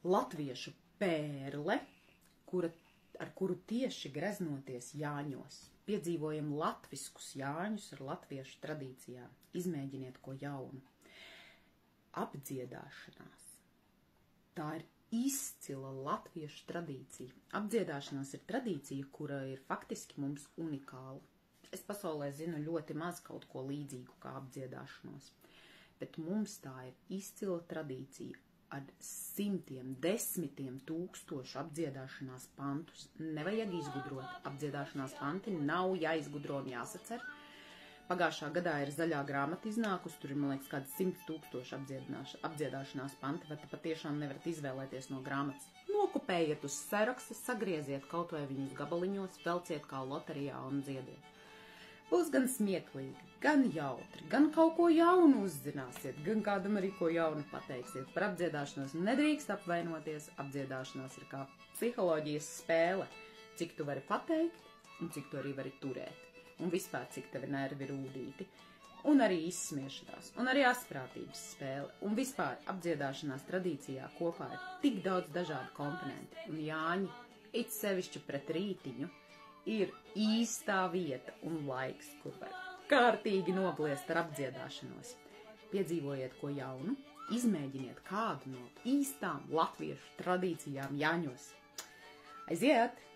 latviešu pērle, ar kuru tieši greznoties Jāņos. Piedzīvojam latviskus Jāņus ar latviešu tradīcijām. Izmēģiniet ko jaunu. Apdziedāšanās. Tā ir izcila latviešu tradīcija. Apdziedāšanās ir tradīcija, kura ir faktiski mums unikāla. Es pasaulē zinu ļoti maz kaut ko līdzīgu kā apdziedāšanos, bet mums tā ir izcila tradīcija ar simtiem, desmitiem tūkstošu apdziedāšanās pantus. Nevajag izgudrot. Apdziedāšanās panti nav jāizgudro un jāsacer. Pagājušā gadā ir zaļā grāmata iznākusi, tur ir, man liekas, kāds 100 000 apdziedāšanās panti, vai te patiešām nevarat izvēlēties no grāmatas. Nokupējiet uz seraksta, sagrieziet kaut vai viņus gabaliņos, velciet kā loterijā un dziediet. Būs gan smieklīgi, gan jautri, gan kaut ko jaunu uzzināsiet, gan kādam arī ko jaunu pateiksiet. Par apdziedāšanos nedrīkst apvainoties, apdziedāšanās ir kā psiholoģijas spēle, cik tu vari pateikt un cik tu arī vari turēt. Un vispār, cik tevi nervi rūdīti, un arī izsmiešanās, un arī asprātības spēle, un vispār apdziedāšanās tradīcijā kopā ir tik daudz dažādu komponenti, un Jāņi, it sevišķi pret rītiņu, ir īstā vieta un laiks, kur var kārtīgi nobliest ar apdziedāšanos. Piedzīvojiet ko jaunu, izmēģiniet kādu no īstām latviešu tradīcijām Jāņos. Aiziet!